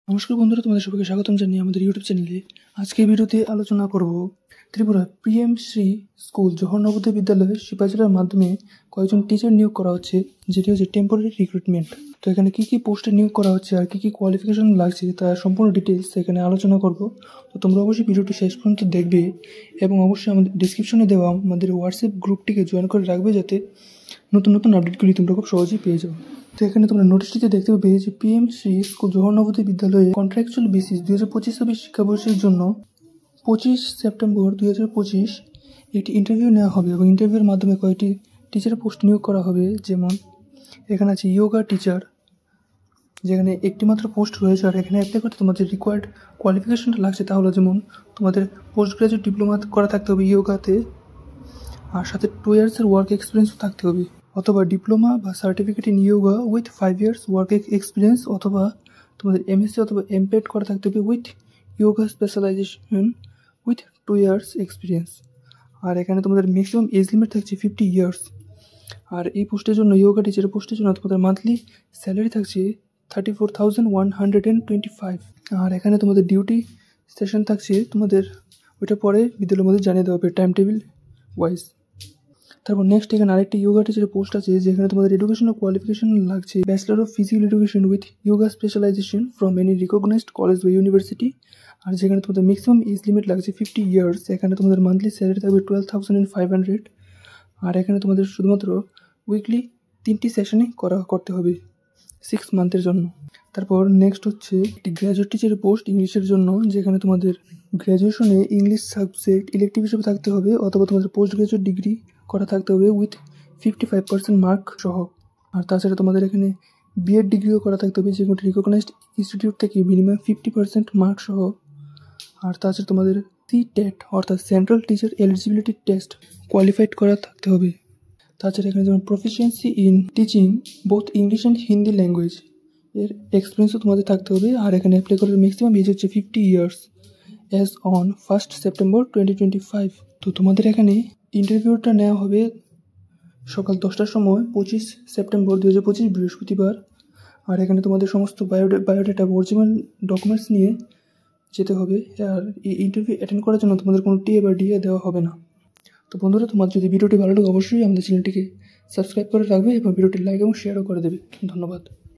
নমস্কার বন্ধুরা, তোমাদের সবাইকে স্বাগতম জানিয়ে আমাদের ইউটিউব চ্যানেলে আজকের ভিডিওতে আলোচনা করব ত্রিপুরা পিএম শ্রী স্কুল জওহর নবোদয় বিদ্যালয়ে সিপাহীজলার মাধ্যমে কয়েকজন টিচার নিয়োগ করা হচ্ছে, যেটি হচ্ছে টেম্পোরারি রিক্রুটমেন্ট। তো এখানে কী কী পোস্টে নিয়োগ করা হচ্ছে আর কী কী কোয়ালিফিকেশন লাগছে তার সম্পূর্ণ ডিটেলস এখানে আলোচনা করব। তো তোমরা অবশ্যই ভিডিওটি শেষ পর্যন্ত দেখবে এবং অবশ্যই আমাদের ডিসক্রিপশনে দেওয়া আমাদের হোয়াটসঅ্যাপ গ্রুপটিকে জয়েন করে রাখবে, যাতে নতুন নতুন আপডেটগুলি তোমরা খুব সহজেই পেয়ে যাও। তো এখানে তোমরা নোটিশটিতে দেখতে পাবে যে পিএম শ্রী স্কুল জওহর নবোদয় বিদ্যালয়ে কন্ট্রাকচুয়াল বেসিস 2025-26 শিক্ষাবর্ষের জন্য 25 সেপ্টেম্বর 2025 একটি ইন্টারভিউ নেওয়া হবে এবং ইন্টারভিউর মাধ্যমে কয়েকটি টিচার পোস্ট নিয়োগ করা হবে। যেমন এখানে আছে ইয়োগা টিচার, যেখানে একটি মাত্র পোস্ট রয়েছে। আর এখানে অ্যাপ্লাই করতে তোমাদের রিকোয়ার্ড কোয়ালিফিকেশনটা লাগছে, তা হলো যেমন তোমাদের পোস্ট গ্রাজুয়েট ডিপ্লোমা করা থাকতে হবে ইয়োগাতে, আর সাথে 2 ইয়ার্সের ওয়ার্ক এক্সপিরিয়েন্সও থাকতে হবে, অথবা ডিপ্লোমা বা certificate in yoga with 5 years work experience, অথবা তোমাদের এমএসসি অথবা এমপেড করা থাকতে হবে with yoga specialization with 2 years experience. আর এখানে তোমাদের ম্যাক্সিমাম এজ লিমিট থাকছে 50 ইয়ার্স। আর এই পোস্টের জন্য, ইয়োগা টিচারের পোস্টের জন্য তোমাদের মান্থলি স্যালারি থাকছে 34,125। আর এখানে তোমাদের ডিউটি সেশন থাকছে তোমাদের, ওইটা পরে বিদ্যালয়ের মধ্যে জানিয়ে দেওয়া হবে টাইম টেবিল ওয়াইজ। তারপর নেক্সট এখানে আরেকটি ইয়োগা টিচারের পোস্ট আছে, যেখানে তোমাদের এডুকেশনাল কোয়ালিফিকেশন লাগছে bachelor of physical education with yoga specialisation from any recognised college বা ইউনিভার্সিটি। আর যেখানে তোমাদের ম্যাক্সিমাম এজ লিমিট লাগছে 50 ইয়ার্স। এখানে তোমাদের মান্থলি স্যালারি থাকবে 12,500। আর এখানে তোমাদের শুধুমাত্র উইকলি 3টি সেশনে করতে হবে 6 মান্থের জন্য। তারপর নেক্সট হচ্ছে একটি গ্র্যাজুয়েট টিচারের পোস্ট ইংলিশের জন্য, যেখানে তোমাদের গ্র্যাজুয়েশনে ইংলিশ সাবজেক্ট ইলেকটিভ হিসেবে থাকতে হবে, অথবা তোমাদের পোস্ট গ্র্যাজুয়েট ডিগ্রি করা থাকতে হবে উইথ 55% মার্ক সহ। আর তাছাড়া তোমাদের এখানে বিএড ডিগ্রিও করা থাকতে হবে, যে কোনো রিকগনাইজড ইনস্টিটিউট থেকে মিনিমাম 50% মার্ক সহ। আর তাছাড়া তোমাদের CTET অর্থাৎ central teacher eligibility test qualified করা থাকতে হবে। তাছাড়া এখানে যেমন proficiency in teaching both English and Hindi language এর এক্সপিরিয়েন্সও তোমাদের থাকতে হবে। আর এখানে অ্যাপ্লাই করার ম্যাক্সিমাম এজ হচ্ছে 50 ইয়ার্স অ্যাজ অন 1 সেপ্টেম্বর 2025। তো তোমাদের এখানে ইন্টারভিউটা নেওয়া হবে সকাল 10টার সময় 25 সেপ্টেম্বর 2025 বৃহস্পতিবার। আর এখানে তোমাদের সমস্ত বায়োডাটা অরিজিনাল ডকুমেন্টস নিয়ে যেতে হবে। আর এই ইন্টারভিউ অ্যাটেন্ড করার জন্য তোমাদের কোনো টিএ বা ডিএ দেওয়া হবে না। তো বন্ধুরা, তোমার যদি ভিডিওটি ভালো লাগে অবশ্যই আমাদের চ্যানেলটিকে সাবস্ক্রাইব করে রাখবে এবং ভিডিওটি লাইক এবং শেয়ারও করে দেবে। ধন্যবাদ।